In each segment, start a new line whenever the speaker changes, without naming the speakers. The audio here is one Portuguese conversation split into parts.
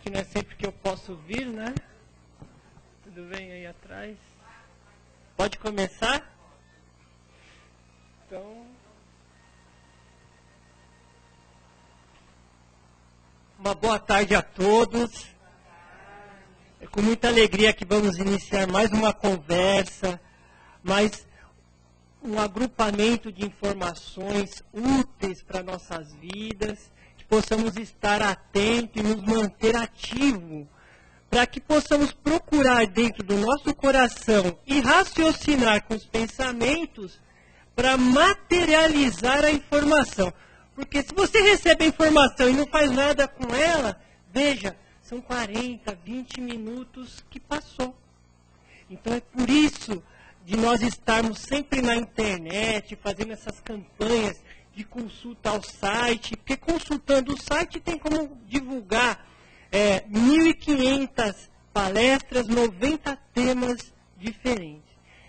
que não é sempre que eu posso vir, né? Tudo bem aí atrás? Pode começar? Então, uma boa tarde a todos. É com muita alegria que vamos iniciar mais uma conversa, mais um agrupamento de informações úteis para nossas vidas, que possamos estar atentos e nos manter ativos, para que possamos procurar dentro do nosso coração e raciocinar com os pensamentos para materializar a informação. Porque se você recebe a informação e não faz nada com ela, veja, são 40, 20 minutos que passou. Então é por isso de nós estarmos sempre na internet, fazendo essas campanhas de consulta ao site, porque consultando o site tem como divulgar 1.500 palestras, 90 temas diferentes.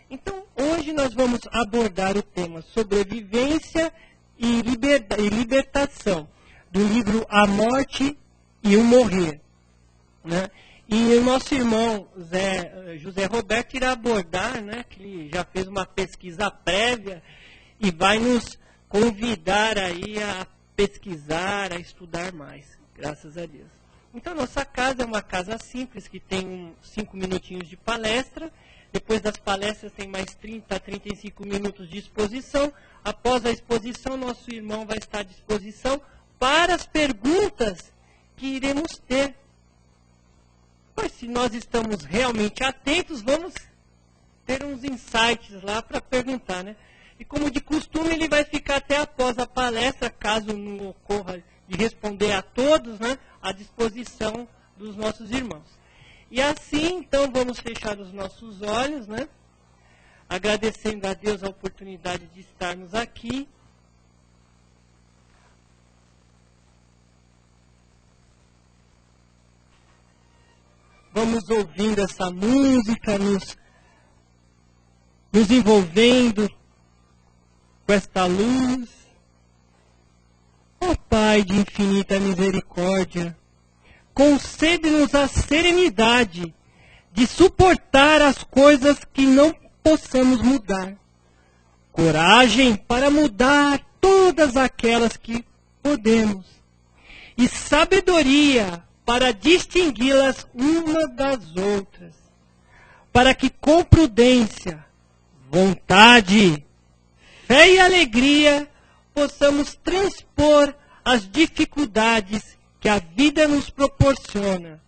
Então, hoje nós vamos abordar o tema sobrevivência e libertação, do livro A Morte e o Morrer, né? E o nosso irmão José Roberto irá abordar, né, que ele já fez uma pesquisa prévia e vai nos convidar aí a pesquisar, a estudar mais, graças a Deus. Então, nossa casa é uma casa simples, que tem 5 minutinhos de palestra. Depois das palestras tem mais 30 a 35 minutos de exposição. Após a exposição, nosso irmão vai estar à disposição para as perguntas que iremos ter. Mas se nós estamos realmente atentos, vamos ter uns insights lá para perguntar, né? E como de costume, ele vai ficar até após a palestra, caso não ocorra de responder a todos, né, à disposição dos nossos irmãos. E assim, então, vamos fechar os nossos olhos, né, agradecendo a Deus a oportunidade de estarmos aqui. Vamos ouvindo essa música, nos envolvendo com esta luz. Ó Pai de infinita misericórdia, concede-nos a serenidade de suportar as coisas que não possamos mudar. Coragem para mudar todas aquelas que podemos. E sabedoria para distingui-las uma das outras, para que com prudência, vontade, fé e alegria possamos transpor as dificuldades que a vida nos proporciona,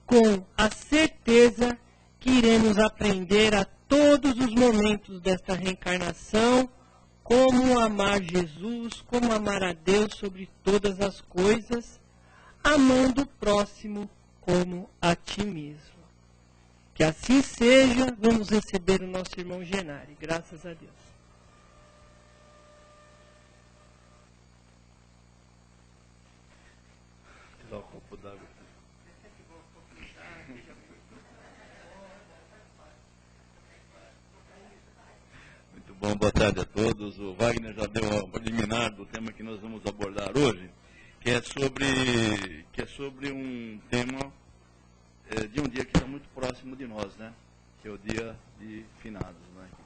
com a certeza que iremos aprender a todos os momentos desta reencarnação como amar Jesus, como amar a Deus sobre todas as coisas, amando o próximo como a ti mesmo. Que assim seja. Vamos receber o nosso irmão Genari. Graças a Deus.
Tirar o copo d'água. Muito bom, boa tarde a todos. O Wagner já deu a preliminar do tema que nós vamos abordar hoje, que é sobre um tema de um dia que está muito próximo de nós, né? Que é o dia de finados, né? Que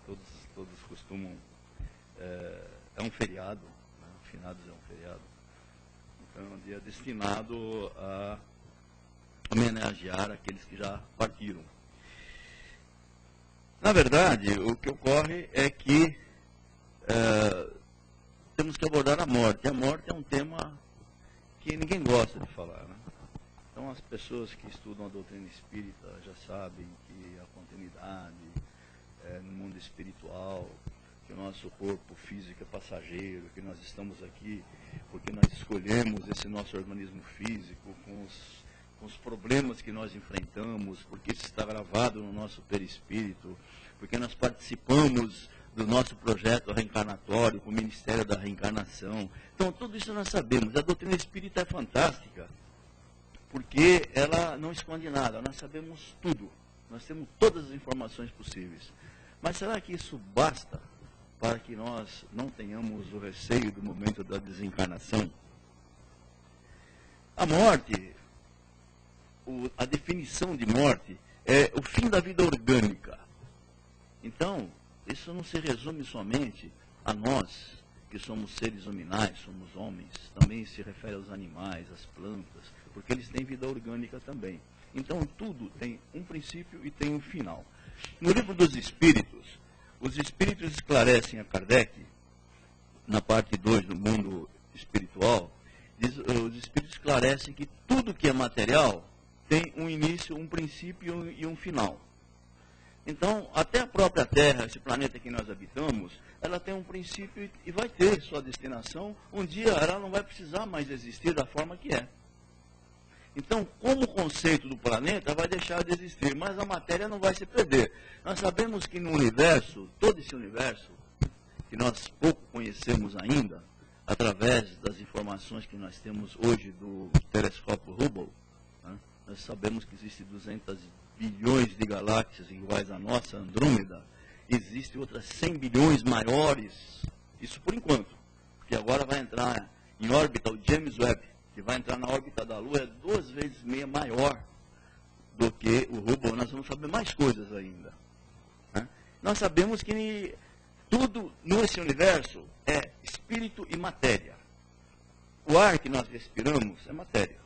todos costumam... é um feriado, né? Finados é um feriado. Então é um dia destinado a homenagear aqueles que já partiram. Na verdade, o que ocorre é que temos que abordar a morte. A morte é um tema que ninguém gosta de falar, né? Então, as pessoas que estudam a doutrina espírita já sabem que a continuidade no mundo espiritual, que o nosso corpo físico é passageiro, que nós estamos aqui porque nós escolhemos esse nosso organismo físico com os problemas que nós enfrentamos, porque isso está gravado no nosso perispírito, porque nós participamos do nosso projeto reencarnatório, com o Ministério da Reencarnação. Então, tudo isso nós sabemos. A doutrina espírita é fantástica, porque ela não esconde nada. Nós sabemos tudo. Nós temos todas as informações possíveis. Mas será que isso basta para que nós não tenhamos o receio do momento da desencarnação? A morte a definição de morte é o fim da vida orgânica. Então, isso não se resume somente a nós, que somos seres hominais, somos homens, também se refere aos animais, às plantas, porque eles têm vida orgânica também. Então, tudo tem um princípio e tem um final. No livro dos Espíritos, os Espíritos esclarecem a Kardec, na parte 2 do mundo espiritual, os Espíritos esclarecem que tudo que é material tem um início, um princípio e um final. Então, até a própria Terra, esse planeta que nós habitamos, ela tem um princípio e vai ter sua destinação. Um dia ela não vai precisar mais existir da forma que é. Então, como conceito do planeta, vai deixar de existir, mas a matéria não vai se perder. Nós sabemos que no universo, todo esse universo, que nós pouco conhecemos ainda, através das informações que nós temos hoje do telescópio Hubble, né, nós sabemos que existem 200 bilhões de galáxias iguais à nossa, Andrômeda. Existem outras 100 bilhões maiores, isso por enquanto, porque agora vai entrar em órbita o James Webb, que vai entrar na órbita da Lua, é 2 vezes meia maior do que o Hubble. Nós vamos saber mais coisas ainda. Né? Nós sabemos que tudo nesse universo é espírito e matéria. O ar que nós respiramos é matéria.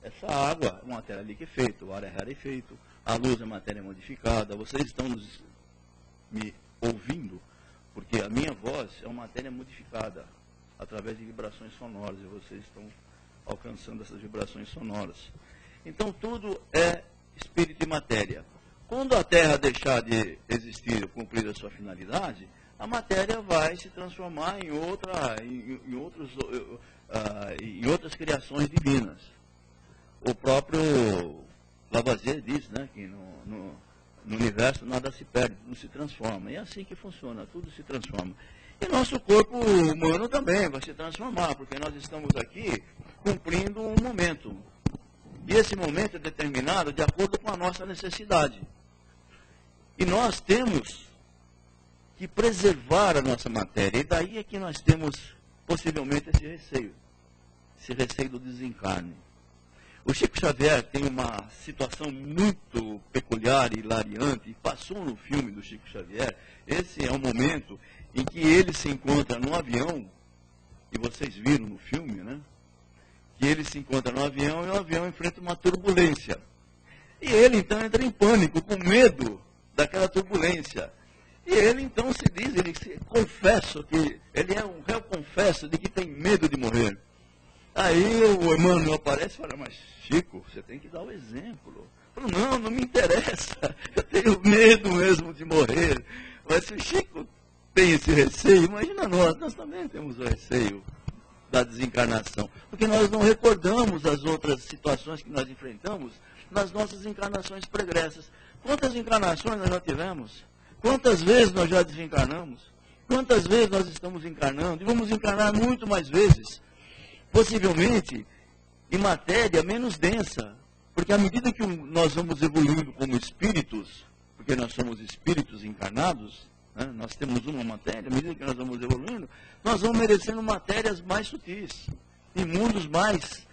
Essa água é matéria liquefeita, o ar é rarefeito, a luz é matéria modificada. Vocês estão me ouvindo, porque a minha voz é uma matéria modificada através de vibrações sonoras, e vocês estão alcançando essas vibrações sonoras. Então, tudo é espírito e matéria. Quando a Terra deixar de existir, cumprir a sua finalidade, a matéria vai se transformar em outras criações divinas. O próprio Lavoisier diz, né, que no universo nada se perde, tudo se transforma. E é assim que funciona, tudo se transforma. E nosso corpo humano também vai se transformar, porque nós estamos aqui cumprindo um momento. E esse momento é determinado de acordo com a nossa necessidade. E nós temos que preservar a nossa matéria. E daí é que nós temos possivelmente esse receio do desencarne. O Chico Xavier tem uma situação muito peculiar e hilariante, e passou no filme do Chico Xavier. Esse é um momento em que ele se encontra no avião, e vocês viram no filme, né? Que ele se encontra no avião e o avião enfrenta uma turbulência. E ele então entra em pânico, com medo daquela turbulência. E ele então se diz, ele se confessa que ele é um réu confesso de que tem medo de morrer. Aí o Emmanuel aparece e fala, mas Chico, você tem que dar o exemplo. Eu falo, não me interessa, eu tenho medo mesmo de morrer. Mas se o Chico tem esse receio, imagina nós também temos o receio da desencarnação. Porque nós não recordamos as outras situações que nós enfrentamos nas nossas encarnações pregressas. Quantas encarnações nós já tivemos? Quantas vezes nós já desencarnamos? Quantas vezes nós estamos encarnando? E vamos encarnar muito mais vezes. Possivelmente em matéria menos densa. Porque à medida que nós vamos evoluindo como espíritos, porque nós somos espíritos encarnados, né? Nós temos uma matéria, à medida que nós vamos evoluindo, nós vamos merecendo matérias mais sutis, em mundos mais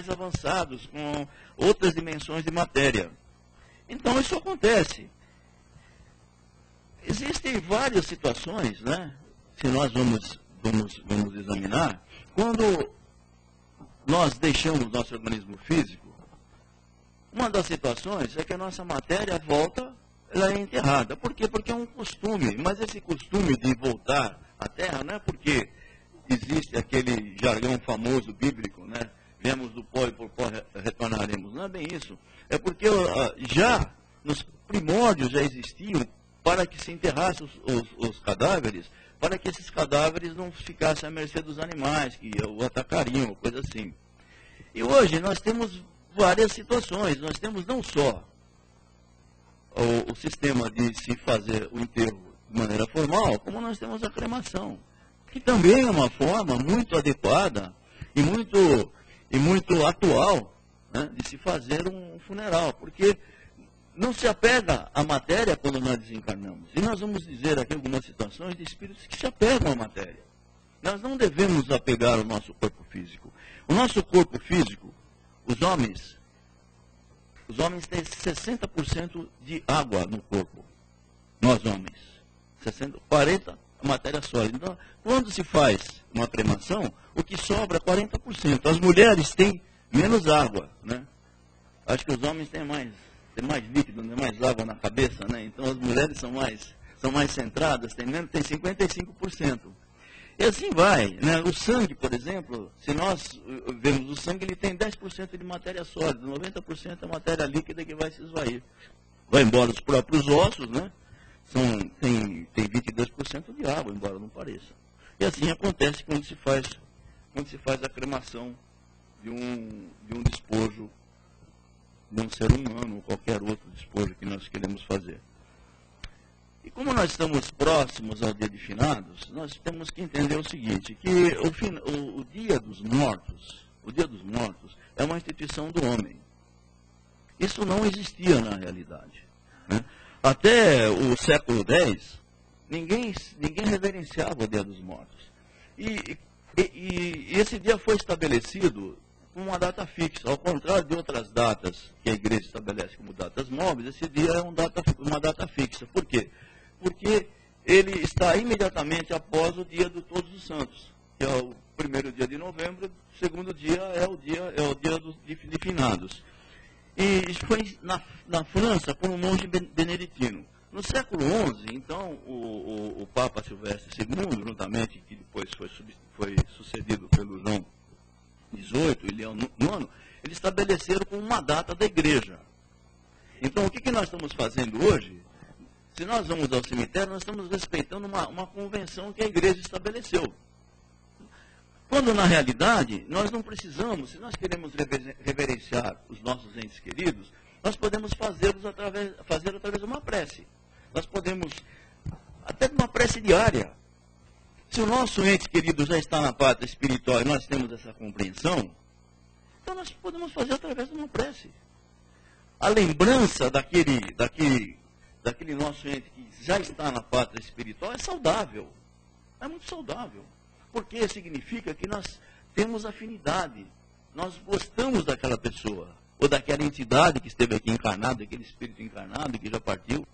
avançados, com outras dimensões de matéria. Então isso acontece. Existem várias situações, né? Se nós vamos examinar, quando nós deixamos nosso organismo físico, uma das situações é que a nossa matéria volta, ela é enterrada. Por quê? Porque é um costume. Mas esse costume de voltar à Terra não é porque existe aquele jargão famoso bíblico, né? Viemos do pó e por pó retornaremos. Não é bem isso. É porque já nos primórdios já existiam para que se enterrassem os cadáveres, para que esses cadáveres não ficassem à mercê dos animais, que o atacariam, coisa assim. E hoje nós temos várias situações. Nós temos não só o sistema de se fazer o enterro de maneira formal, como nós temos a cremação, que também é uma forma muito adequada e muito atual, né, de se fazer um funeral, porque não se apega à matéria quando nós desencarnamos. E nós vamos dizer aqui algumas situações de espíritos que se apegam à matéria. Nós não devemos apegar ao nosso corpo físico. O nosso corpo físico, os homens Os homens têm 60% de água no corpo. Nós homens. 40% matéria sólida. Então, quando se faz uma cremação, o que sobra é 40%. As mulheres têm menos água, né? Acho que os homens têm mais líquido, né? Mais água na cabeça, né? Então as mulheres são mais centradas, tem 55%. E assim vai, né? O sangue, por exemplo, se nós vemos o sangue, ele tem 10% de matéria sólida, 90% é matéria líquida que vai se esvair. Vai embora os próprios ossos, né? Tem 22% de água, embora não pareça. E assim acontece quando se faz a cremação de um despojo de um ser humano ou qualquer outro despojo que nós queremos fazer. E como nós estamos próximos ao Dia de Finados, nós temos que entender o seguinte, que o Dia dos Mortos é uma instituição do homem. Isso não existia na realidade, né? Até o século X, ninguém reverenciava o Dia dos Mortos. E esse dia foi estabelecido com uma data fixa. Ao contrário de outras datas que a igreja estabelece como datas móveis, esse dia é uma data fixa. Por quê? Porque ele está imediatamente após o dia de Todos os Santos, que é o primeiro dia de novembro, o segundo dia é o dia de Finados. E isso foi na França por um monge beneditino. No século XI, então, o Papa Silvestre II, juntamente, que depois foi sucedido pelo João XVIII e Leão IX, eles estabeleceram como uma data da igreja. Então, o que nós estamos fazendo hoje? Se nós vamos ao cemitério, nós estamos respeitando uma convenção que a igreja estabeleceu. Quando, na realidade, nós não precisamos, se nós queremos reverenciar os nossos entes queridos, nós podemos fazer através de uma prece. Nós podemos, até de uma prece diária. Se o nosso ente querido já está na pátria espiritual e nós temos essa compreensão, então nós podemos fazer através de uma prece. A lembrança daquele nosso ente que já está na pátria espiritual é saudável. É muito saudável. Porque significa que nós temos afinidade. Nós gostamos daquela pessoa. Ou daquela entidade que esteve aqui encarnada, aquele espírito encarnado que já partiu.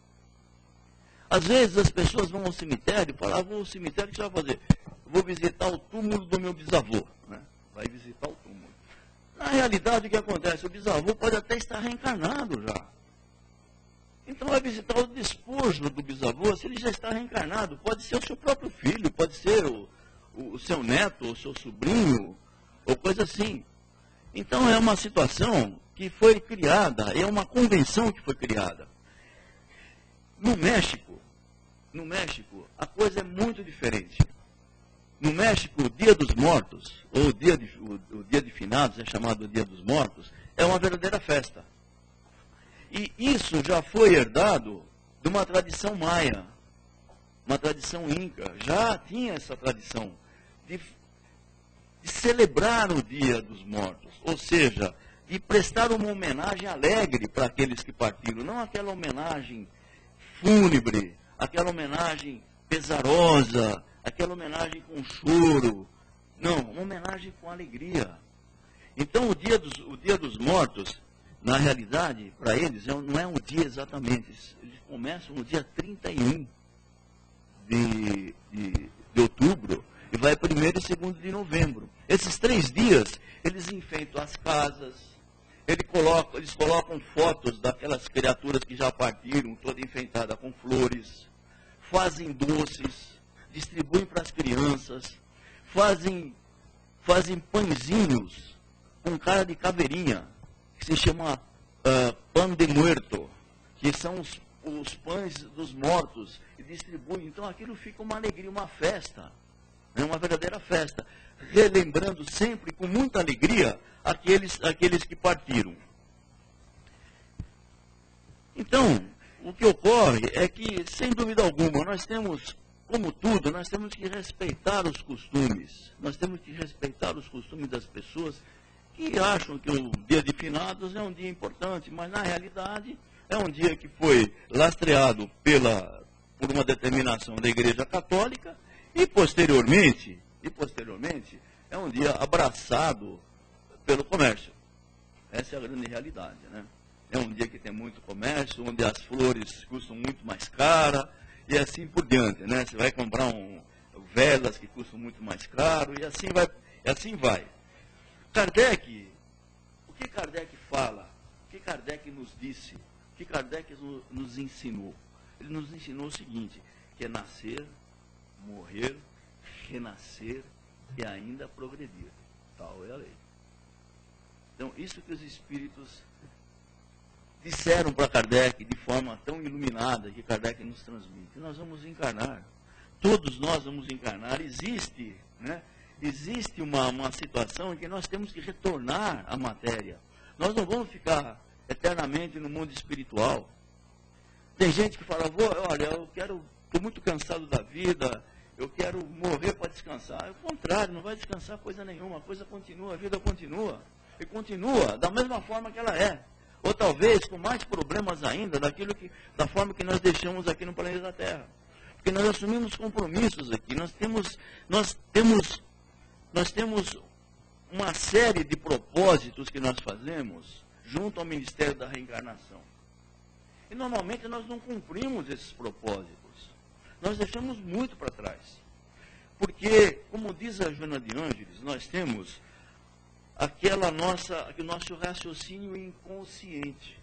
Às vezes as pessoas vão ao cemitério e falam, vou ao cemitério, o que você vai fazer? Vou visitar o túmulo do meu bisavô. Né? Vai visitar o túmulo. Na realidade, o que acontece? O bisavô pode até estar reencarnado já. Então vai visitar o despojo do bisavô, se ele já está reencarnado. Pode ser o seu próprio filho, pode ser o seu neto, o seu sobrinho, ou coisa assim. Então é uma situação que foi criada, é uma convenção que foi criada. No México, a coisa é muito diferente. No México, o Dia dos Mortos, ou o Dia de Finados, é chamado Dia dos Mortos, é uma verdadeira festa. E isso já foi herdado de uma tradição maia, uma tradição inca. Já tinha essa tradição de celebrar o Dia dos Mortos, ou seja, de prestar uma homenagem alegre para aqueles que partiram, não aquela homenagem fúnebre, aquela homenagem pesarosa, aquela homenagem com choro. Não, uma homenagem com alegria. Então o dia dos Mortos, na realidade, para eles, não é um dia exatamente. Eles começam no dia 31 de outubro e vai 1º e 2º de novembro. Esses 3 dias, eles enfeitam as casas, eles colocam fotos daquelas criaturas que já partiram, toda enfeitada com flores, fazem doces, distribuem para as crianças, fazem pãezinhos com cara de caveirinha, que se chama pan de muerto, que são os pães dos mortos, e distribuem. Então aquilo fica uma alegria, uma festa, é uma verdadeira festa, relembrando sempre com muita alegria aqueles que partiram. Então, o que ocorre é que, sem dúvida alguma, nós temos, como tudo, nós temos que respeitar os costumes. Nós temos que respeitar os costumes das pessoas que acham que o Dia de Finados é um dia importante, mas na realidade é um dia que foi lastreado por uma determinação da Igreja Católica e posteriormente é um dia abraçado pelo comércio. Essa é a grande realidade, né? é um dia que tem muito comércio, onde as flores custam muito mais cara, e assim por diante, né? Você vai comprar velas que custam muito mais caro, e assim vai. Kardec, o que Kardec fala? O que Kardec nos disse? O que Kardec nos ensinou? Ele nos ensinou o seguinte, que é nascer, morrer, renascer e ainda progredir. Tal é a lei. Então, isso que os espíritos disseram para Kardec de forma tão iluminada que Kardec nos transmite. Nós vamos encarnar. Todos nós vamos encarnar. Existe, né? Existe uma situação em que nós temos que retornar à matéria. Nós não vamos ficar eternamente no mundo espiritual. Tem gente que fala, olha, estou muito cansado da vida, eu quero morrer para descansar. É o contrário, não vai descansar coisa nenhuma, a coisa continua, a vida continua. E continua da mesma forma que ela é. Ou talvez com mais problemas ainda da forma que nós deixamos aqui no planeta Terra. Porque nós assumimos compromissos aqui, nós temos uma série de propósitos que nós fazemos junto ao Ministério da Reencarnação. E normalmente nós não cumprimos esses propósitos. Nós deixamos muito para trás. Porque, como diz a Joana de Ângeles, nós temos aquele nosso raciocínio inconsciente.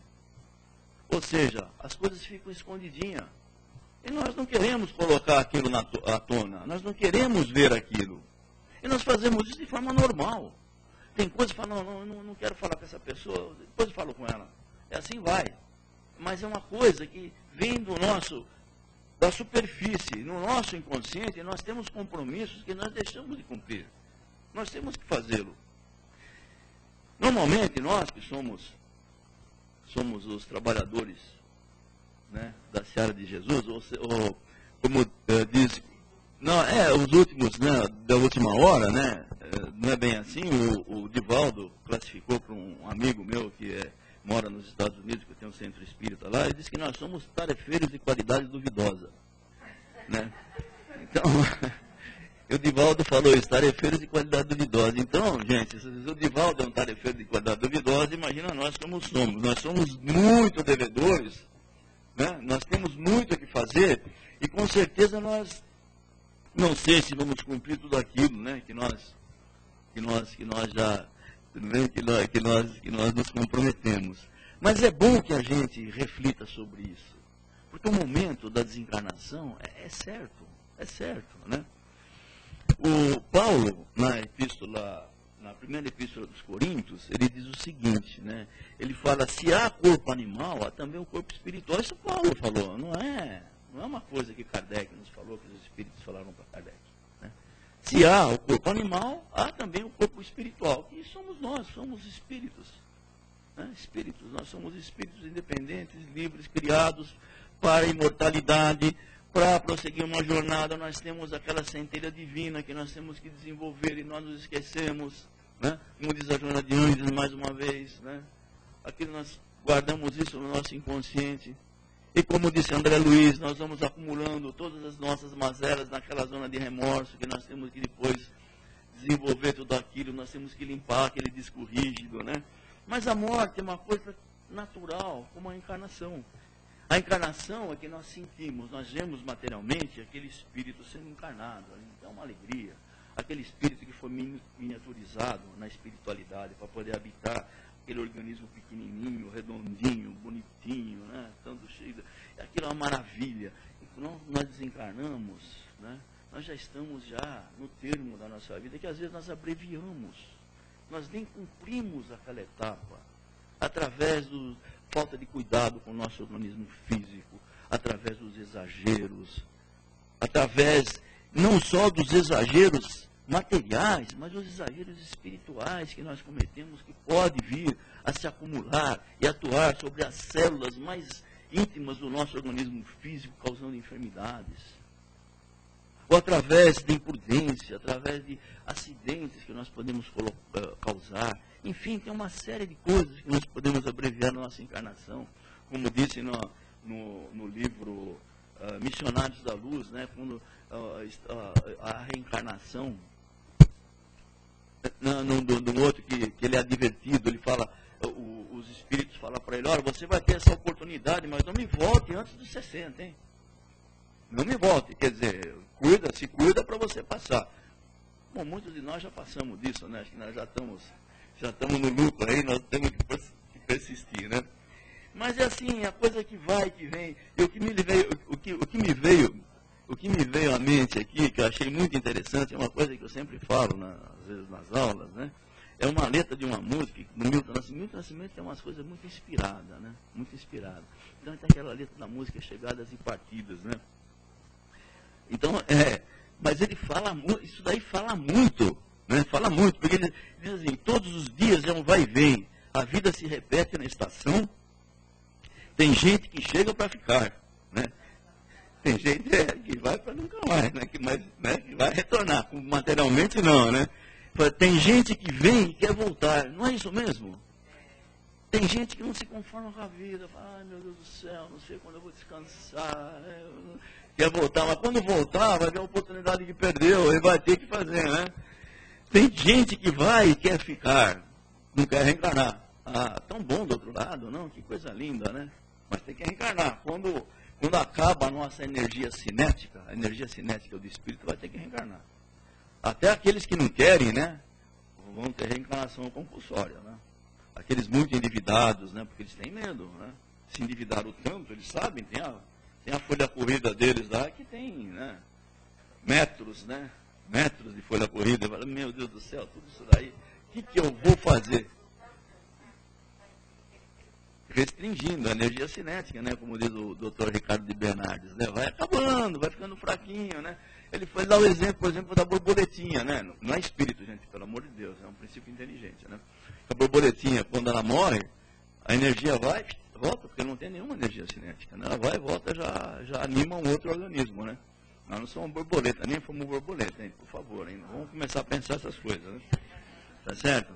Ou seja, as coisas ficam escondidinhas. E nós não queremos colocar aquilo à tona. Nós não queremos ver aquilo. E nós fazemos isso de forma normal. Tem coisas que falam, não quero falar com essa pessoa, depois eu falo com ela. É assim vai. Mas é uma coisa que vem da superfície, no nosso inconsciente, nós temos compromissos que nós deixamos de cumprir. Nós temos que fazê-lo. Normalmente, nós que somos os trabalhadores, né, da Seara de Jesus, ou como diz, os últimos, né, da última hora, né, não é bem assim, o Divaldo classificou para um amigo meu que mora nos Estados Unidos, que tem um centro espírita lá, ele disse que nós somos tarefeiros de qualidade duvidosa. Né? Então, o Divaldo falou isso, tarefeiros de qualidade duvidosa. Então, gente, se o Divaldo é um tarefeiro de qualidade duvidosa, imagina nós como somos. Nós somos muito devedores, né? Nós temos muito a que fazer, e com certeza nós, não sei se vamos cumprir tudo aquilo, né, que nós nos comprometemos. Mas é bom que a gente reflita sobre isso. Porque o momento da desencarnação é certo, né? O Paulo, na primeira epístola dos Coríntios, ele diz o seguinte, né? Ele fala, se há corpo animal, há também o corpo espiritual. Isso Paulo falou, não é uma coisa que Kardec nos falou, que os espíritos falaram para Kardec. Né? Se há o corpo animal, há também o corpo espiritual. E somos nós, somos espíritos. Né? Espíritos, nós somos espíritos independentes, livres, criados para a imortalidade, para prosseguir uma jornada. Nós temos aquela centelha divina que nós temos que desenvolver e nós nos esquecemos, né? Como diz a Joana de Ângeles mais uma vez, né? Aquilo nós guardamos isso no nosso inconsciente. E como disse André Luiz, nós vamos acumulando todas as nossas mazelas naquela zona de remorso que nós temos que depois desenvolver tudo aquilo, nós temos que limpar aquele disco rígido, né? Mas a morte é uma coisa natural, como a encarnação. A encarnação é que nós sentimos, nós vemos materialmente aquele espírito sendo encarnado, é uma alegria. Aquele espírito que foi miniaturizado na espiritualidade para poder habitar aquele organismo pequenininho, redondinho, bonitinho, né? Tanto cheio, aquilo é uma maravilha. E quando nós desencarnamos, né? Nós já estamos no termo da nossa vida, que às vezes nós abreviamos, nós nem cumprimos aquela etapa, através da falta de cuidado com o nosso organismo físico, através dos exageros, através não só dos exageros materiais, mas os exageros espirituais que nós cometemos, que pode vir a se acumular e atuar sobre as células mais íntimas do nosso organismo físico, causando enfermidades. Ou através de imprudência, através de acidentes que nós podemos causar. Enfim, tem uma série de coisas que nós podemos abreviar na nossa encarnação. Como disse no livro Missionários da Luz, né, quando a reencarnação, no outro que ele é advertido, ele fala, os espíritos falam, falar para ele, olha, você vai ter essa oportunidade, mas não me volte antes dos 60, hein? Não me volte, quer dizer, se cuida para você passar. Bom, muitos de nós já passamos disso, né? Acho que nós já estamos no lucro aí, nós temos que persistir, né? Mas é assim, a coisa que vai, que vem. E o que me veio à mente aqui, que eu achei muito interessante, é uma coisa que eu sempre falo, às vezes nas aulas, né? É uma letra de uma música, do Milton Nascimento. Milton Nascimento tem umas coisas muito inspiradas, né? Muito inspiradas. Então tem aquela letra da música, Chegadas e Partidas, né? Então, mas ele fala muito, isso daí fala muito, né? Fala muito, porque ele diz assim, todos os dias é um vai e vem, a vida se repete na estação, tem gente que chega para ficar, né? Tem gente que vai para nunca mais, né? Que vai retornar, materialmente não, né? Tem gente que vem e quer voltar, não é isso mesmo? Tem gente que não se conforma com a vida, fala, ai meu Deus do céu, não sei quando eu vou descansar, quer voltar, mas quando voltar vai ver a oportunidade que perdeu, ele vai ter que fazer, né? Tem gente que vai e quer ficar, não quer reencarnar. Ah, tão bom do outro lado, não? Que coisa linda, né? Mas tem que reencarnar. Quando acaba a nossa energia cinética, a energia cinética do espírito vai ter que reencarnar. Até aqueles que não querem, né? Vão ter reencarnação compulsória, né? Aqueles muito endividados, né? Porque eles têm medo, né? Se endividaram tanto, eles sabem, tem a folha corrida deles lá que tem, né? Metros, né? Metros de folha corrida. Meu Deus do céu, tudo isso daí, o que eu vou fazer? Restringindo a energia cinética, né? Como diz o Dr. Ricardo de Bernardes, né? Vai acabando, vai ficando fraquinho, né? Ele foi dar o exemplo, por exemplo, da borboletinha, né? Não é espírito, gente, pelo amor de Deus, é um princípio inteligente, né? A borboletinha, quando ela morre, a energia vai, volta, porque não tem nenhuma energia cinética, né? Ela vai e volta, já anima um outro organismo, né? Nós não somos borboleta, nem fomos borboleta, hein? Por favor, hein? Vamos começar a pensar essas coisas, né? Tá certo?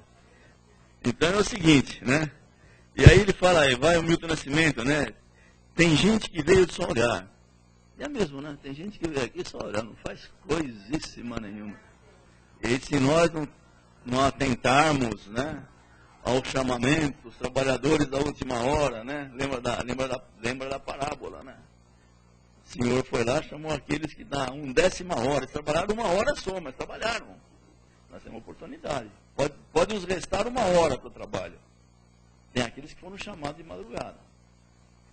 Então é o seguinte, né? E aí ele fala, aí vai o Milton Nascimento, né? Tem gente que veio de só olhar. É mesmo, né? Tem gente que veio aqui só olhar, não faz coisíssima nenhuma. E se nós não atentarmos, né, ao chamamento, os trabalhadores da última hora, né? Lembra da parábola, né? O Senhor foi lá, chamou aqueles que dá 1/10 hora. Eles trabalharam 1 hora só, mas trabalharam. Nós temos oportunidade. Pode nos restar 1 hora para o trabalho. Tem aqueles que foram chamados de madrugada.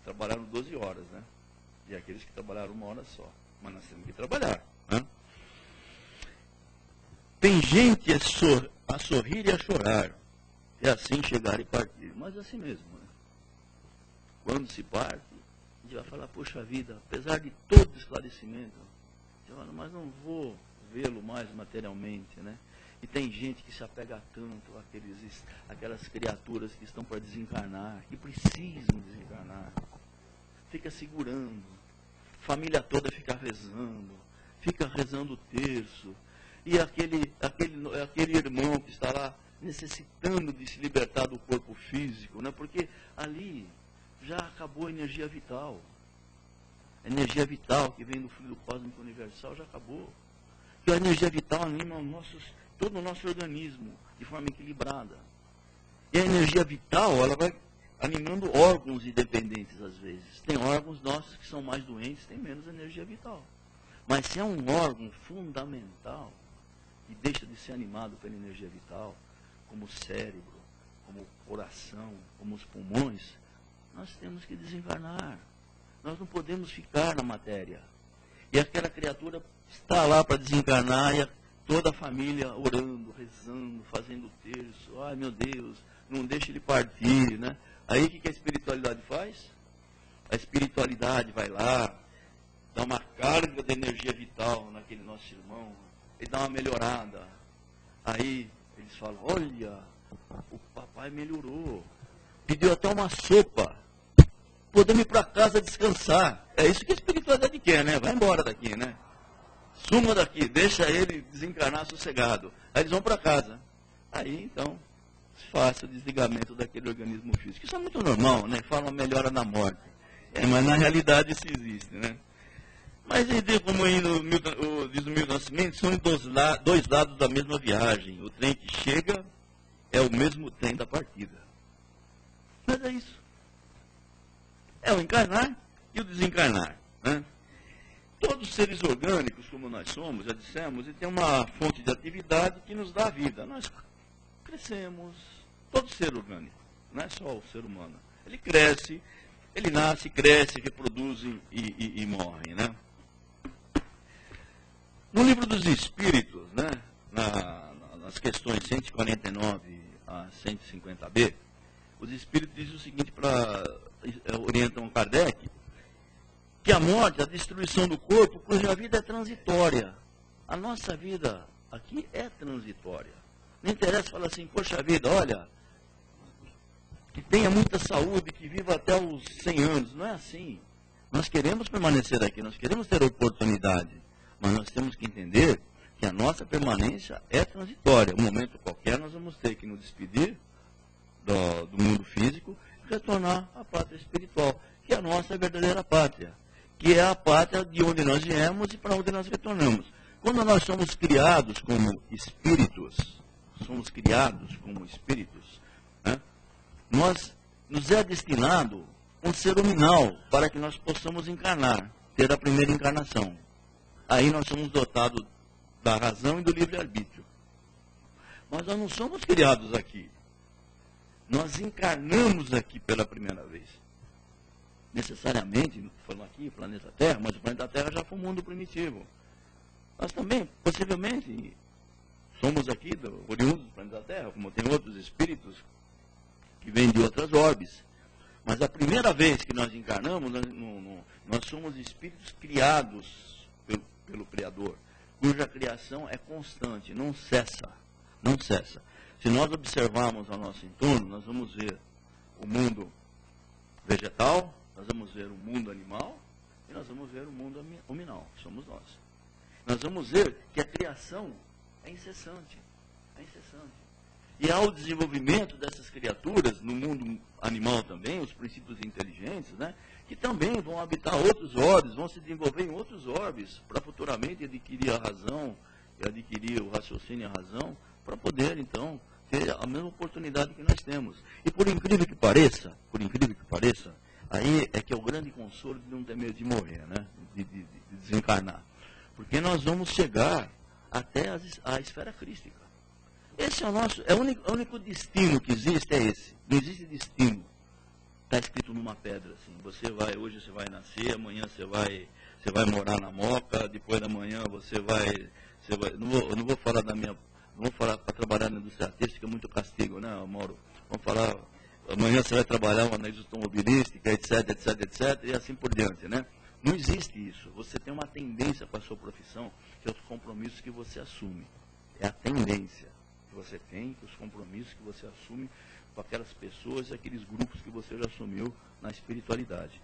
Trabalharam 12 horas, né? E aqueles que trabalharam 1 hora só. Mas nós temos que trabalhar, né? Tem gente a sorrir e a chorar. E assim chegar e partir. Mas assim mesmo, né? Quando se parte, a gente vai falar, poxa vida, apesar de todo esclarecimento, você fala, mas não vou vê-lo mais materialmente, né? E tem gente que se apega tanto àquelas criaturas que estão para desencarnar, que precisam desencarnar. Fica segurando. Família toda fica rezando o terço. E aquele irmão que está lá necessitando de se libertar do corpo físico, né? Porque ali já acabou a energia vital. A energia vital que vem do fluido cósmico universal já acabou. E a energia vital anima todo o nosso organismo de forma equilibrada. E a energia vital, ela vai animando órgãos independentes às vezes. Tem órgãos nossos que são mais doentes, tem menos energia vital. Mas se é um órgão fundamental, e deixa de ser animado pela energia vital, como o cérebro, como o coração, como os pulmões, nós temos que desencarnar. Nós não podemos ficar na matéria. E aquela criatura está lá para desencarnar e toda a família orando, rezando, fazendo terço. Ai meu Deus, não deixe ele partir, né? Aí o que a espiritualidade faz? A espiritualidade vai lá, dá uma carga de energia vital naquele nosso irmão, ele dá uma melhorada. Aí eles falam, olha, o papai melhorou, pediu até uma sopa, podemos ir para casa descansar. É isso que a espiritualidade quer, né? Vai embora daqui, né? Suma daqui, deixa ele desencarnar sossegado. Aí eles vão para casa. Aí então faça o desligamento daquele organismo físico. Isso é muito normal, né? Fala uma melhora na morte. Mas na realidade isso existe, né? Mas como diz o Milton Nascimento, são dois lados da mesma viagem. O trem que chega é o mesmo trem da partida. Mas é isso. É o encarnar e o desencarnar. Né? Todos os seres orgânicos, como nós somos, já dissemos, e tem uma fonte de atividade que nos dá a vida. Nós crescemos, todo ser orgânico, não é só o ser humano. Ele cresce, ele nasce, cresce, reproduz e morre. Né? No livro dos Espíritos, né, nas questões 149 a 150b, os Espíritos dizem o seguinte, orientam Kardec, que a morte, a destruição do corpo, cuja vida é transitória. A nossa vida aqui é transitória. Não interessa falar assim, poxa vida, olha, que tenha muita saúde, que viva até os 100 anos. Não é assim. Nós queremos permanecer aqui, nós queremos ter oportunidade, mas nós temos que entender que a nossa permanência é transitória. Um momento qualquer nós vamos ter que nos despedir do mundo físico e retornar à pátria espiritual, que é a nossa verdadeira pátria, que é a pátria de onde nós viemos e para onde nós retornamos. Quando nós somos criados como espíritos, né, nos é destinado um ser nominal para que nós possamos encarnar, ter a primeira encarnação. Aí nós somos dotados da razão e do livre-arbítrio. Mas nós não somos criados aqui. Nós encarnamos aqui pela primeira vez. Necessariamente, falando aqui, planeta Terra, mas o planeta Terra já foi um mundo primitivo. Nós também, possivelmente, somos aqui, oriundos do planeta Terra, como tem outros espíritos que vêm de outras orbes. Mas a primeira vez que nós encarnamos, nós somos espíritos criados pelo Criador, cuja criação é constante, não cessa. Não cessa. Se nós observarmos ao nosso entorno, nós vamos ver o mundo vegetal, nós vamos ver o mundo animal e nós vamos ver o mundo hominal, somos nós. Nós vamos ver que a criação é incessante. É incessante. E há o desenvolvimento dessas criaturas no mundo animal também, os princípios inteligentes, né, que também vão habitar outros orbes, vão se desenvolver em outros orbes, para futuramente adquirir a razão, e adquirir o raciocínio e a razão, para poder, então, ter a mesma oportunidade que nós temos. E por incrível que pareça, aí é que é o grande consolo de não ter medo de morrer, né, de desencarnar. Porque nós vamos chegar até a esfera crística. Esse é o nosso, o único destino que existe é esse. Não existe destino. Está escrito numa pedra assim. Hoje você vai nascer, amanhã você vai morar na Moca, depois da manhã você vai não vou falar para trabalhar na indústria artística, é muito castigo, né, Mauro? Vamos falar, amanhã você vai trabalhar na indústria automobilística, etc, e assim por diante, né? Não existe isso. Você tem uma tendência para a sua profissão, que é os compromissos que você assume. É a tendência que você tem, os compromissos que você assume com aquelas pessoas e aqueles grupos que você já assumiu na espiritualidade.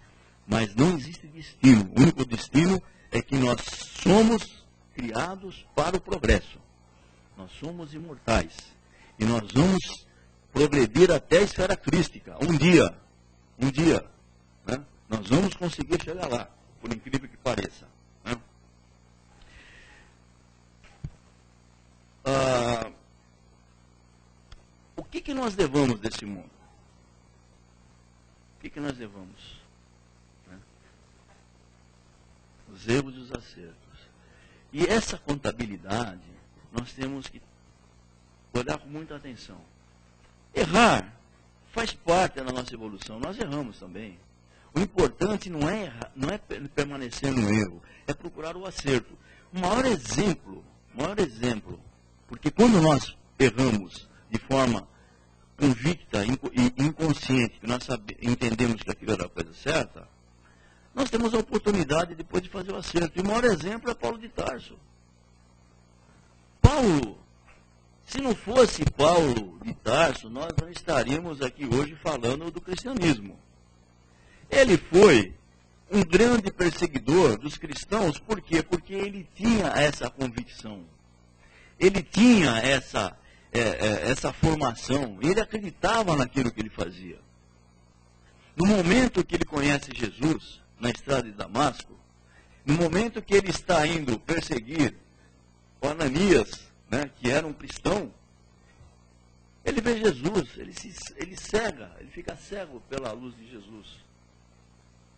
Mas não existe destino. O único destino é que nós somos criados para o progresso. Nós somos imortais. E nós vamos progredir até a esfera crística. Um dia, né, nós vamos conseguir chegar lá, por incrível que pareça. Né? O que nós levamos desse mundo? O que nós levamos? Né? Os erros e os acertos. E essa contabilidade, nós temos que olhar com muita atenção. Errar faz parte da nossa evolução. Nós erramos também. O importante não é permanecer no erro, é procurar o acerto. O maior exemplo, porque quando nós erramos de forma convicta e inconsciente, que nós entendemos que aquilo era a coisa certa, nós temos a oportunidade depois de fazer o acerto. E o maior exemplo é Paulo de Tarso. Paulo, se não fosse Paulo de Tarso, nós não estaríamos aqui hoje falando do cristianismo. Ele foi um grande perseguidor dos cristãos, por quê? Porque ele tinha essa convicção. Ele tinha essa formação, ele acreditava naquilo que ele fazia. No momento que ele conhece Jesus, na estrada de Damasco, no momento que ele está indo perseguir o Ananias, né, que era um cristão, ele vê Jesus, ele cega, ele fica cego pela luz de Jesus.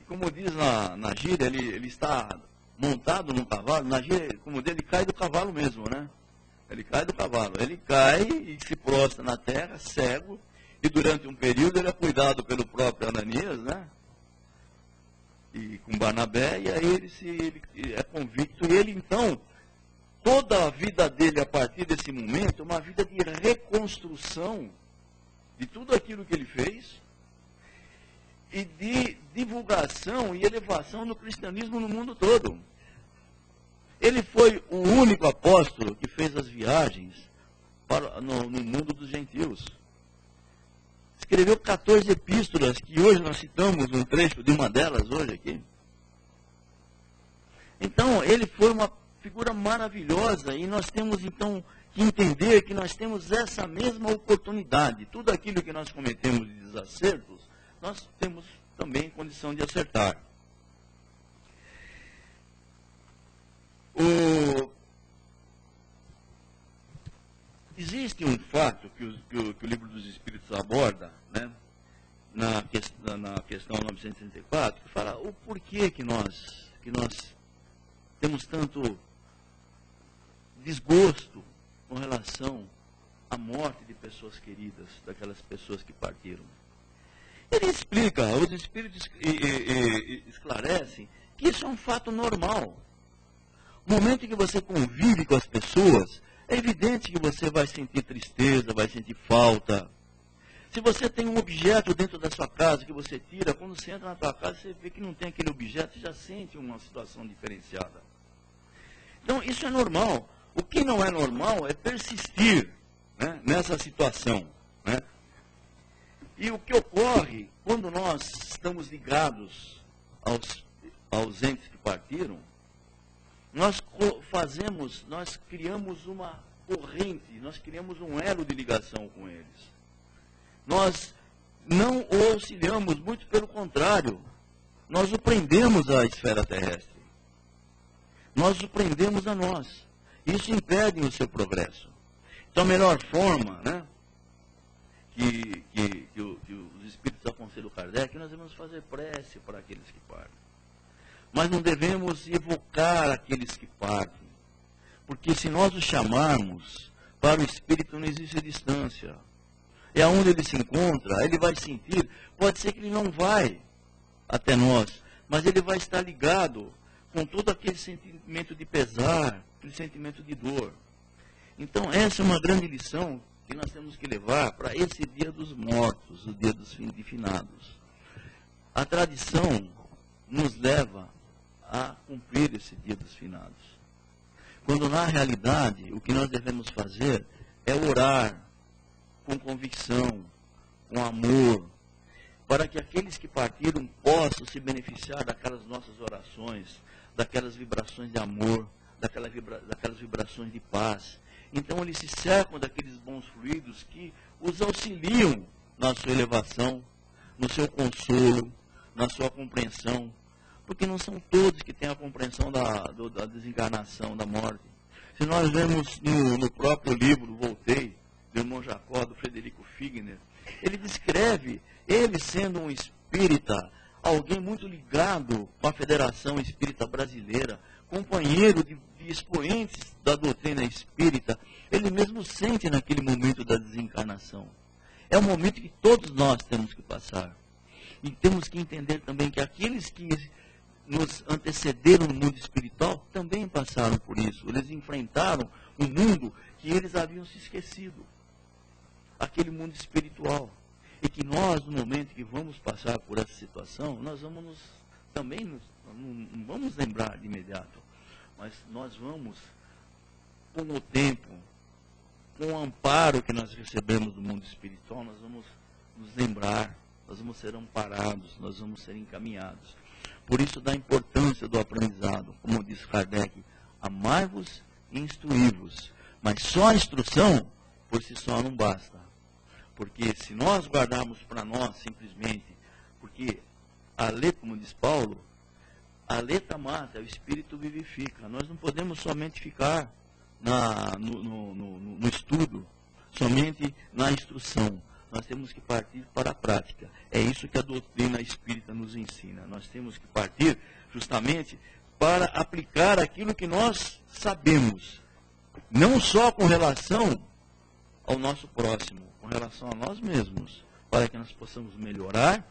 como diz na gíria, ele está montado num cavalo, na gíria, como diz, ele cai do cavalo mesmo, né? Ele cai do cavalo, ele cai e se prostra na terra, cego, e durante um período ele é cuidado pelo próprio Ananias, né? E com Barnabé, e aí ele é convicto, e ele então, toda a vida dele a partir desse momento, é uma vida de reconstrução de tudo aquilo que ele fez, e de divulgação e elevação do cristianismo no mundo todo. Ele foi o único apóstolo que fez as viagens no mundo dos gentios. Escreveu 14 epístolas, que hoje nós citamos um trecho de uma delas hoje aqui. Então, ele foi uma figura maravilhosa, e nós temos então que entender que nós temos essa mesma oportunidade. Tudo aquilo que nós cometemos de desacertos, nós temos também condição de acertar. Existe um fato que o Livro dos Espíritos aborda, né, na questão 934, que fala o porquê que nós temos tanto desgosto com relação à morte de pessoas queridas, daquelas pessoas que partiram. Ele explica, os Espíritos esclarecem que isso é um fato normal. No momento em que você convive com as pessoas, é evidente que você vai sentir tristeza, vai sentir falta. Se você tem um objeto dentro da sua casa que você tira, quando você entra na sua casa, você vê que não tem aquele objeto, você já sente uma situação diferenciada. Então, isso é normal. O que não é normal é persistir, né, nessa situação, né? E o que ocorre quando nós estamos ligados aos entes que partiram, nós criamos uma corrente, nós criamos um elo de ligação com eles. Nós não o auxiliamos, muito pelo contrário, nós o prendemos à esfera terrestre. Nós o prendemos a nós. Isso impede o seu progresso. Então, a melhor forma, né, que os Espíritos aconselham Kardec, nós devemos fazer prece para aqueles que partem. Mas não devemos evocar aqueles que partem. Porque se nós os chamarmos, para o Espírito não existe distância. É onde ele se encontra, ele vai sentir, pode ser que ele não vai até nós, mas ele vai estar ligado com todo aquele sentimento de pesar, aquele sentimento de dor. Então, essa é uma grande lição que nós temos que levar para esse dia dos mortos, o dia dos finados. A tradição nos leva a cumprir esse dia dos finados. Quando, na realidade, o que nós devemos fazer é orar com convicção, com amor, para que aqueles que partiram possam se beneficiar daquelas nossas orações, daquelas vibrações de amor, daquelas vibrações de paz. Então, eles se cercam daqueles bons fluidos que os auxiliam na sua elevação, no seu consolo, na sua compreensão. Porque não são todos que têm a compreensão da desencarnação, da morte. Se nós vemos no próprio livro, Voltei, do irmão Jacó, do Frederico Figner, ele descreve ele sendo um espírita, alguém muito ligado com a Federação Espírita Brasileira, companheiro de expoentes da doutrina espírita, ele mesmo sente naquele momento da desencarnação. É um momento que todos nós temos que passar. E temos que entender também que aqueles que nos antecederam no mundo espiritual também passaram por isso. Eles enfrentaram um mundo que eles haviam se esquecido. Aquele mundo espiritual. E que nós, no momento que vamos passar por essa situação, nós vamos não vamos lembrar de imediato, mas nós vamos, com o tempo, com o amparo que nós recebemos do mundo espiritual, nós vamos nos lembrar, nós vamos ser amparados, nós vamos ser encaminhados. Por isso, da importância do aprendizado, como diz Kardec, amai-vos e instruí-vos. Mas só a instrução, por si só, não basta. Porque se nós guardarmos para nós, simplesmente, porque a letra, como diz Paulo, a letra mata, o espírito vivifica. Nós não podemos somente ficar no estudo, somente na instrução. nós temos que partir para a prática. É isso que a doutrina espírita nos ensina. Nós temos que partir justamente para aplicar aquilo que nós sabemos, não só com relação ao nosso próximo, com relação a nós mesmos, para que nós possamos melhorar,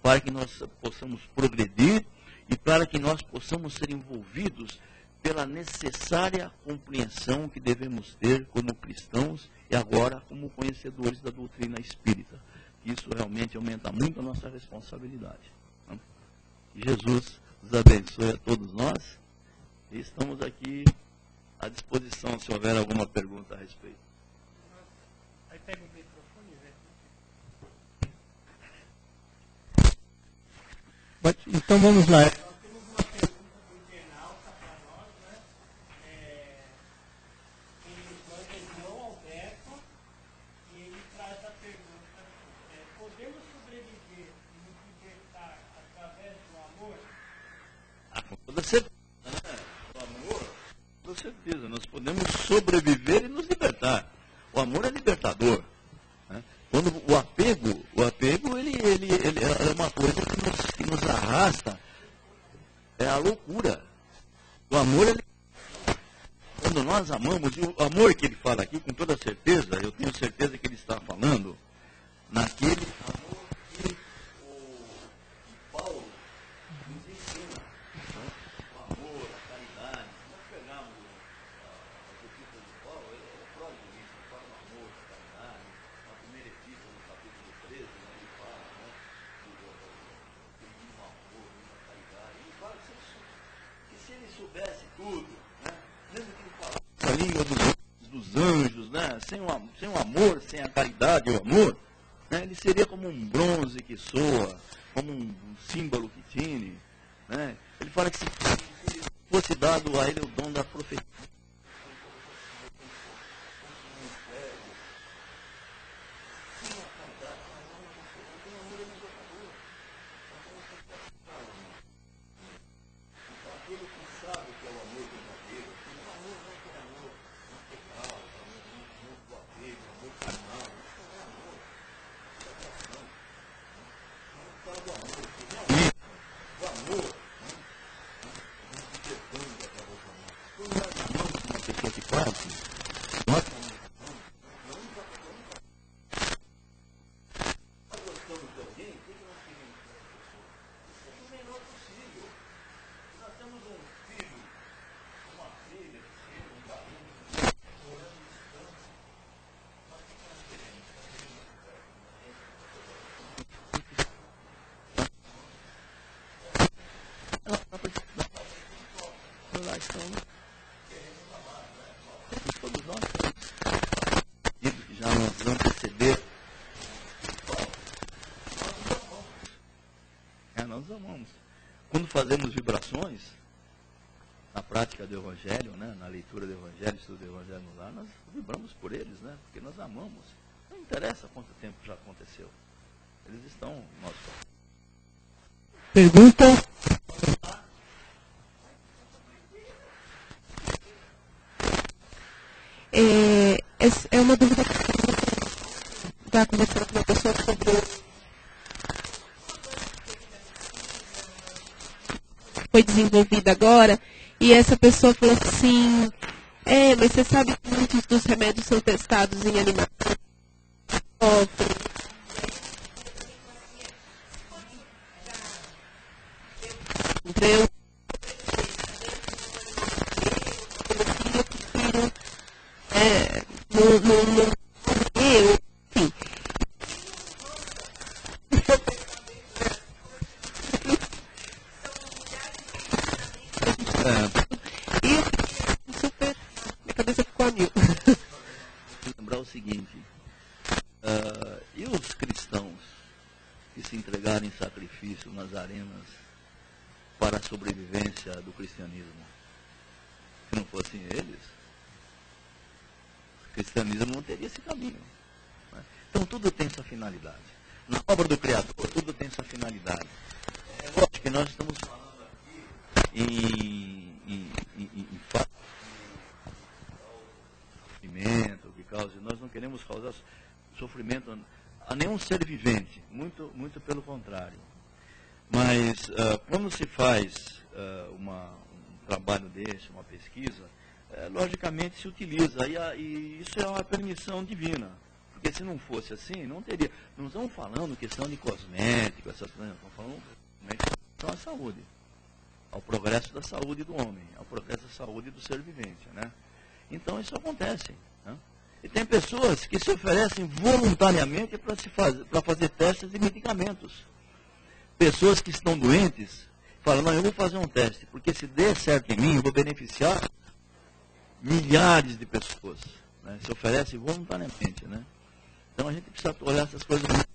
para que nós possamos progredir e para que nós possamos ser envolvidos pela necessária compreensão que devemos ter como cristãos e agora como conhecedores da doutrina espírita. Isso realmente aumenta muito a nossa responsabilidade. Que Jesus nos abençoe a todos nós e estamos aqui à disposição se houver alguma pergunta a respeito.
Aí pega o microfone, né? Então vamos lá. Nós temos uma pergunta do internauta para nós, né? Ele manda João Alberto e ele traz a pergunta: podemos sobreviver e nos libertar através do amor?
Com toda certeza, né? O amor, com toda certeza, nós podemos sobreviver e nos libertar. O amor é libertador. Né? Quando o apego ele é uma coisa que nos arrasta, é a loucura. O amor é quando nós amamos, e o amor que ele fala aqui, com toda certeza, eu tenho certeza que ele está falando naquele amor que o Paulo nos ensina. Né? O amor, a caridade. Nós pegamos as epístolas de Paulo, ele é pródigo nisso, ele fala do amor, da caridade. Na primeira epístola, no capítulo 13, né, ele fala, né, do amor, da caridade. Ele fala que se ele soubesse tudo, né, mesmo que ele falasse a língua dos anjos, né, sem o amor, sem a caridade e o amor, né, ele seria como um bronze que soa, como um símbolo que tine. Né? Ele fala que se fosse dado a ele o dom da profecia, aquele que sabe que é o amor verdadeiro, o amor não é aquele amor natural, amor do apego, amor carnal, é amor da atração. Fala do amor, que realmente, o amor, nos libertando através do amor. Quando nós amamos uma pessoa que parte, nós gostamos de alguém, o que nós queremos para essa pessoa? É o melhor possível. Nós temos um filho, uma filha, um garoto, morando distante. Nós o que nós queremos? Nós estamos todos nós que já nos antecederam. Nós amamos. Quando fazemos vibrações, na prática do Evangelho, né, na leitura do Evangelho, estudo do Evangelho no lar, nós vibramos por eles, né, porque nós amamos. Não interessa quanto tempo já aconteceu. Eles estão no nosso coração.
Pergunta.
É uma dúvida que está conversando com uma pessoa sobre foi desenvolvida agora, e essa pessoa falou assim, mas você sabe que muitos dos remédios são testados em animais. Enfim. E super, minha cabeça ficou a mil.
Lembrar o seguinte, e os cristãos que se entregaram em sacrifício nas arenas para a sobrevivência do cristianismo? Se não fossem eles, o cristianismo não teria esse caminho. Né? Então tudo tem sua finalidade. Na obra do Criador, tudo tem sua finalidade. É lógico que nós estamos falando aqui em fato de sofrimento, que causa. Nós não queremos causar sofrimento a nenhum ser vivente, muito pelo contrário. Mas quando se faz um trabalho desse, uma pesquisa, logicamente se utiliza, e isso é uma permissão divina. Porque se não fosse assim, não teria. Não estamos falando questão de cosmético, essas coisas, estamos falando questão à saúde, ao progresso da saúde do homem, ao progresso da saúde do ser vivente, né? Então isso acontece, né? E tem pessoas que se oferecem voluntariamente para fazer testes de medicamentos. Pessoas que estão doentes falam, não, eu vou fazer um teste, porque se der certo em mim, eu vou beneficiar milhares de pessoas, né? Se oferece voluntariamente, né? Então a gente precisa olhar essas coisas muito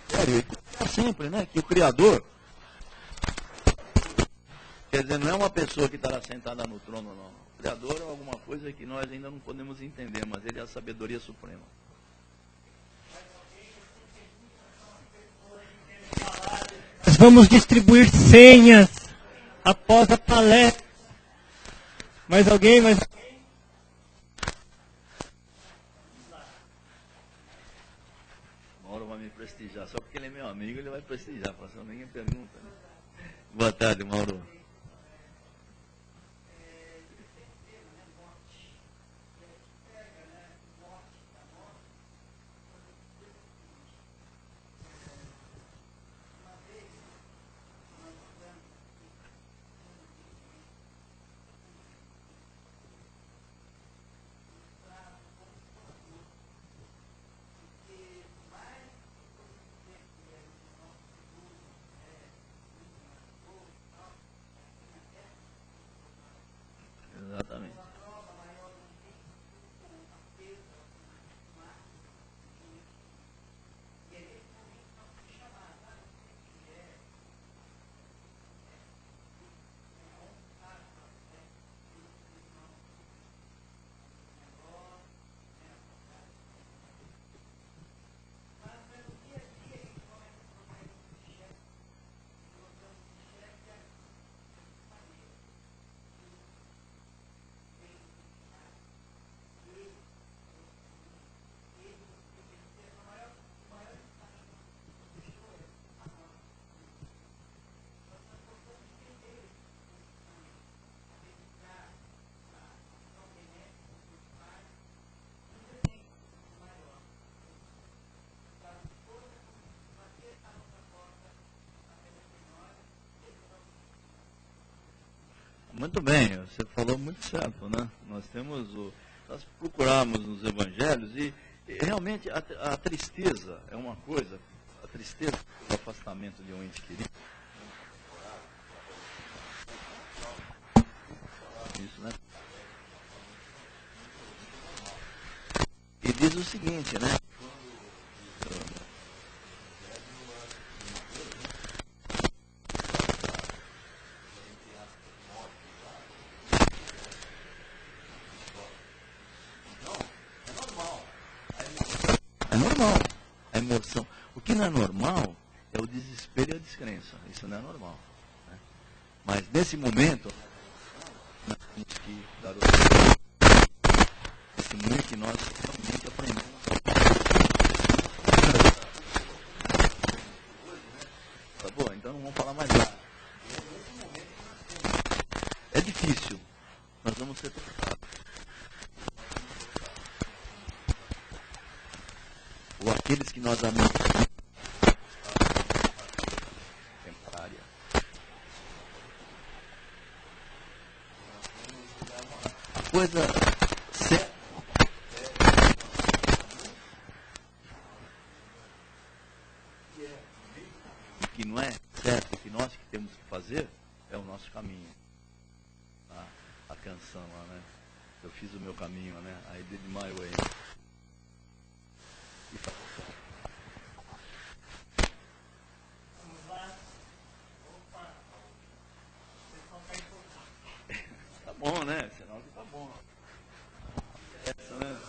sério. E sempre, né, que o Criador, quer dizer, não é uma pessoa que está lá sentada no trono, não. O Criador é alguma coisa que nós ainda não podemos entender, mas ele é a sabedoria suprema.
Nós vamos distribuir senhas após a palestra. Mais alguém?
Mauro vai me prestigiar, só porque ele é meu amigo, ele vai prestigiar, passando ninguém pergunta, né? Boa tarde, Mauro. Exatamente. Muito bem, você falou muito certo, né? Nós procuramos nos evangelhos e realmente a tristeza é uma coisa, a tristeza do afastamento de um ente querido. Isso, né? E diz o seguinte, né? É normal a emoção. O que não é normal é o desespero e a descrença. Isso não é normal, né? Mas nesse momento, nós temos que dar o testemunho que nós realmente aprendemos. Tá bom? Então não vamos falar mais nada. É difícil. Nós vamos ser testados. Ou aqueles que nós amamos. Temporária. A coisa certa que não é certo, que nós que temos que fazer é o nosso caminho. A canção lá, né? Eu fiz o meu caminho, né? I did my way.
Vamos lá. Opa. O pessoal está empolgado.
Tá bom, né? Sinal que tá bom. Essa, né?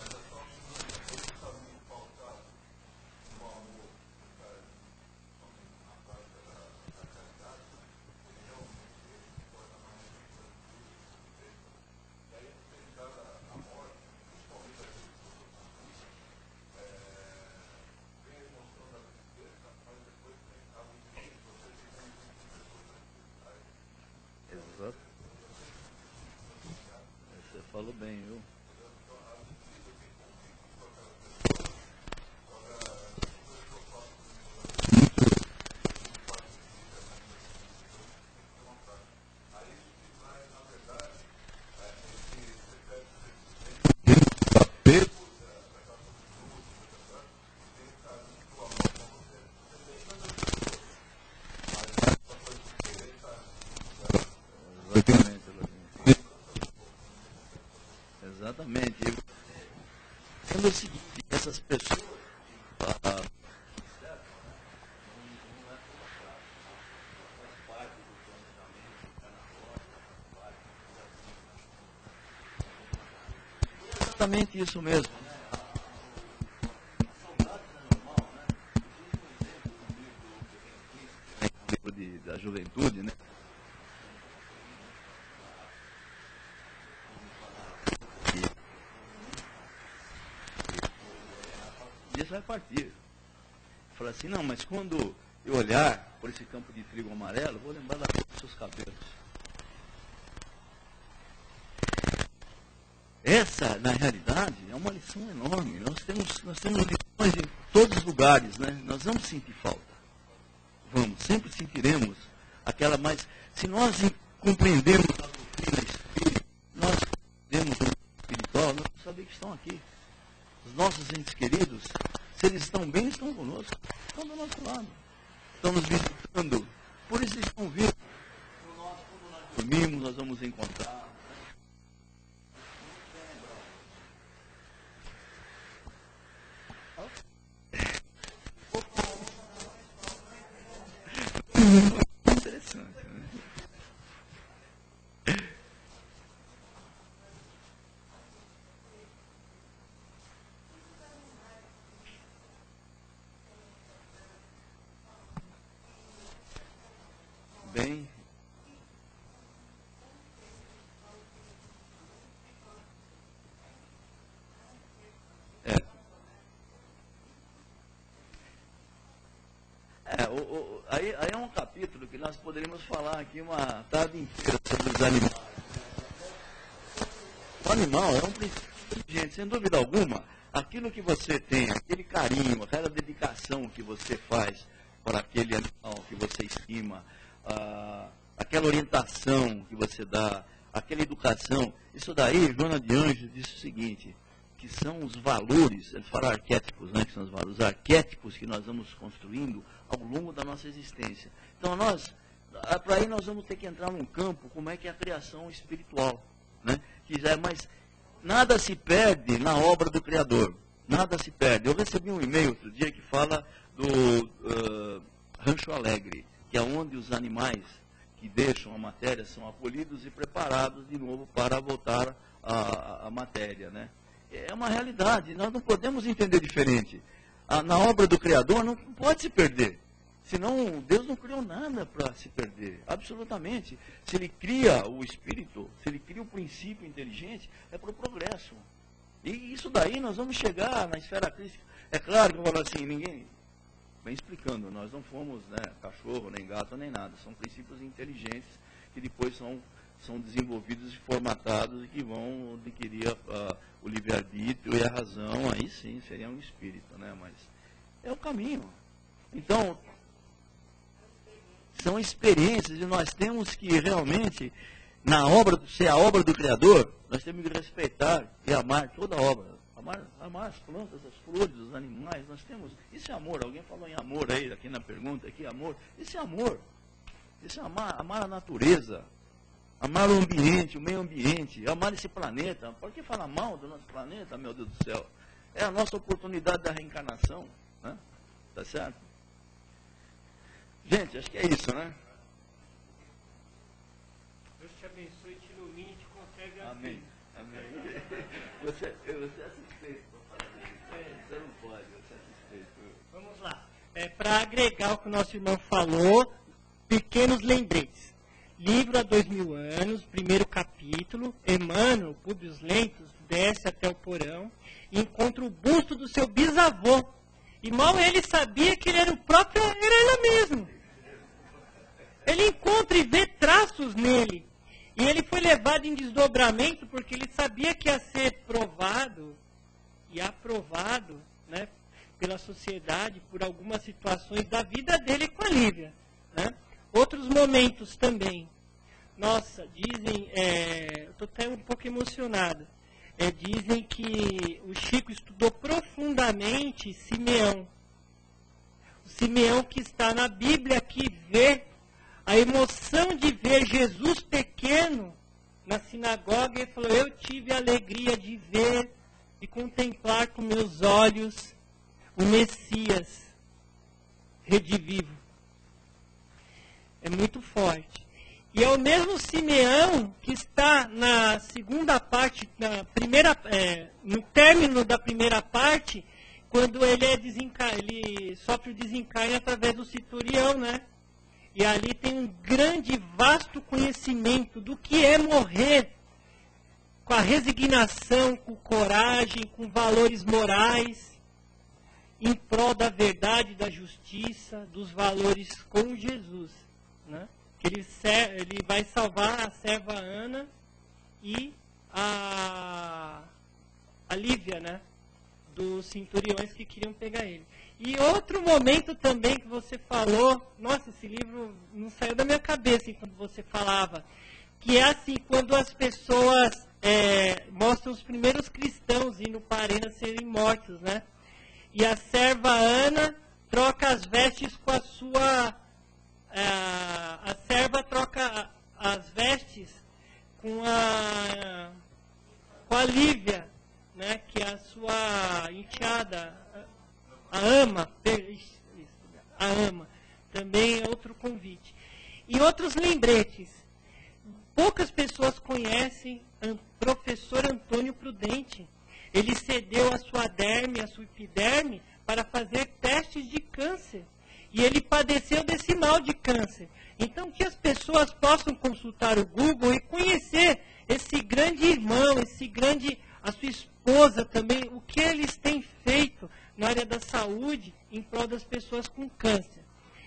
Falou bem, viu? Exatamente. Sendo o seguinte, essas pessoas exatamente isso mesmo. Da juventude, né? E isso vai partir. Fala assim, não, mas quando eu olhar por esse campo de trigo amarelo, vou lembrar da cor dos seus cabelos. Essa, na realidade, é uma lição enorme. Nós temos lições em todos os lugares, né? Nós vamos sentir falta. Sempre sentiremos aquela, mas se nós compreendemos a doutrina espírita, nós compreendemos o espiritual, nós vamos saber que estão aqui. Os nossos entes queridos, se eles estão bem, estão conosco, estão do nosso lado, estão nos visitando, por isso eles estão vindo. Quando nós dormimos, nós vamos encontrar. Interessante, né? Bem, aí é um capítulo que nós poderíamos falar aqui uma tarde inteira sobre os animais. O animal é um princípio inteligente, sem dúvida alguma. Aquilo que você tem, aquele carinho, aquela dedicação que você faz para aquele animal que você estima, aquela orientação que você dá, aquela educação, isso daí, Joana de Anjos disse o seguinte, que são os valores, eles falam arquétipos, né, que são os valores, os arquétipos que nós vamos construindo ao longo da nossa existência. Então para aí nós vamos ter que entrar num campo, como é que é a criação espiritual, né? Mas nada se perde na obra do Criador, nada se perde. Eu recebi um e-mail outro dia que fala do Rancho Alegre, que é onde os animais que deixam a matéria são acolhidos e preparados de novo para voltar à matéria, né? É uma realidade, nós não podemos entender diferente. Na obra do Criador não pode se perder. Senão, Deus não criou nada para se perder, absolutamente. Se Ele cria o espírito, se Ele cria o princípio inteligente, é para o progresso. E isso daí nós vamos chegar na esfera crística. É claro que eu falo assim, ninguém vem explicando, nós não fomos, né, cachorro, nem gato, nem nada. São princípios inteligentes que depois são desenvolvidos e formatados e que vão adquirir o livre-arbítrio e a razão, aí sim, seria um espírito, né? Mas é o caminho. Então, são experiências e nós temos que realmente, ser a obra do Criador, nós temos que respeitar e amar toda a obra. Amar as plantas, as flores, os animais, nós temos, isso é amor. Alguém falou em amor aí, aqui na pergunta, aqui, amor. Isso é amor. Isso é amar a natureza. Amar o ambiente, o meio ambiente, amar esse planeta. Por que falar mal do nosso planeta, meu Deus do céu? É a nossa oportunidade da reencarnação, né? Tá certo? Gente, acho que é isso, né?
Deus te abençoe, te ilumine, te concede a
Amém. Amém. Você é suspeito para falar isso. Você não pode, você é suspeito.
Vamos lá. Para agregar o que o nosso irmão falou, pequenos lembretes. Livro há 2000 anos, primeiro capítulo, Emmanuel, Públios Lentos, desce até o porão e encontra o busto do seu bisavô. E mal ele sabia que ele era o próprio, era ele mesmo. Ele encontra e vê traços nele. E ele foi levado em desdobramento porque ele sabia que ia ser provado e aprovado, né, pela sociedade por algumas situações da vida dele com a Lívia, né? Outros momentos também. Nossa, dizem, eu estou até um pouco emocionado, dizem que o Chico estudou profundamente Simeão. O Simeão que está na Bíblia, que vê a emoção de ver Jesus pequeno na sinagoga, ele falou, eu tive a alegria de ver, de contemplar com meus olhos o Messias redivivo. É muito forte. E é o mesmo Simeão que está na segunda parte, no término da primeira parte, quando ele ele sofre o desencarne através do centurião, né? E ali tem um grande, vasto conhecimento do que é morrer com a resignação, com coragem, com valores morais, em prol da verdade, da justiça, dos valores com Jesus, né? Ele vai salvar a serva Ana e a Lívia, né? Dos centuriões que queriam pegar ele. E outro momento também que você falou, nossa, esse livro não saiu da minha cabeça enquanto você falava, que é assim, quando as pessoas mostram os primeiros cristãos indo para a arena serem mortos, né? E a serva Ana troca as vestes com a sua... a serva troca as vestes com a Lívia, né, que é a sua enteada, a ama. Também é outro convite. E outros lembretes. Poucas pessoas conhecem o professor Antônio Prudente. Ele cedeu a sua derme, a sua epiderme, para fazer testes de câncer. E ele padeceu desse mal de câncer. Então, que as pessoas possam consultar o Google e conhecer esse grande irmão, a sua esposa também, o que eles têm feito na área da saúde em prol das pessoas com câncer.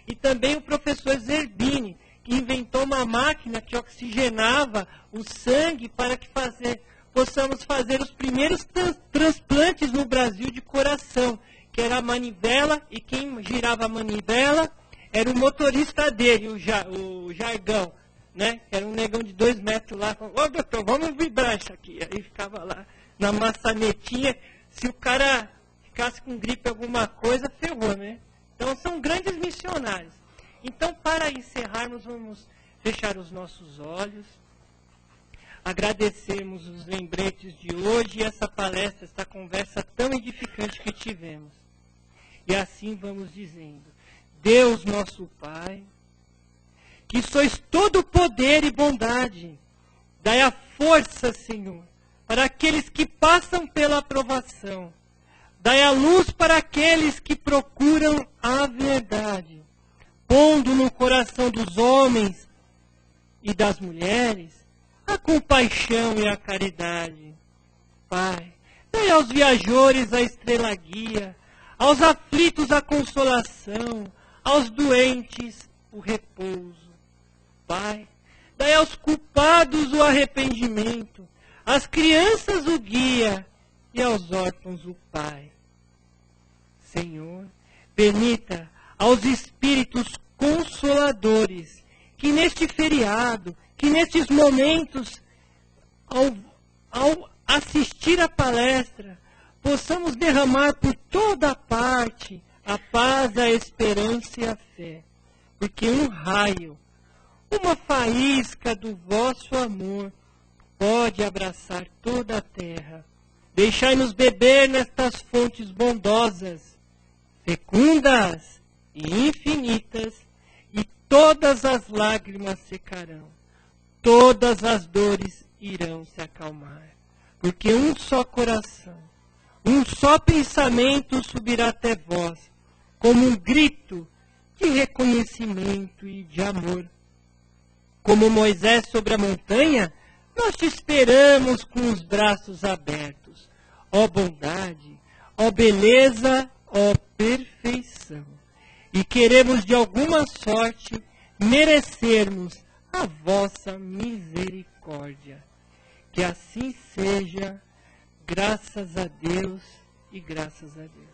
E também o professor Zerbini, que inventou uma máquina que oxigenava o sangue para que possamos fazer os primeiros transplantes no Brasil de coração, que era a manivela, e quem girava a manivela era o motorista dele, o Jargão, né? Era um negão de 2 metros lá, falando, ô doutor, vamos vibrar isso aqui. Aí ficava lá na maçanetinha, se o cara ficasse com gripe alguma coisa, ferrou, né? Então são grandes missionários. Então, para encerrarmos, vamos fechar os nossos olhos, agradecermos os lembretes de hoje e essa palestra, essa conversa tão edificante que tivemos. E assim vamos dizendo, Deus nosso Pai, que sois todo poder e bondade, dai a força, Senhor, para aqueles que passam pela aprovação, dai a luz para aqueles que procuram a verdade, pondo no coração dos homens e das mulheres a compaixão e a caridade. Pai, dai aos viajores a estrela guia, aos aflitos a consolação, aos doentes o repouso. Pai, dai aos culpados o arrependimento, às crianças o guia e aos órfãos o Pai. Senhor, permita aos espíritos consoladores que neste feriado, que nestes momentos, ao assistir a palestra, possamos derramar por toda parte a paz, a esperança e a fé. Porque um raio, uma faísca do vosso amor pode abraçar toda a terra. Deixai-nos beber nestas fontes bondosas, fecundas e infinitas, e todas as lágrimas secarão, todas as dores irão se acalmar. Porque um só coração, um só pensamento subirá até vós, como um grito de reconhecimento e de amor. Como Moisés sobre a montanha, nós te esperamos com os braços abertos. Ó bondade, ó beleza, ó perfeição. E queremos de alguma sorte merecermos a vossa misericórdia. misericórdia. Que assim seja, graças a Deus e graças a Deus.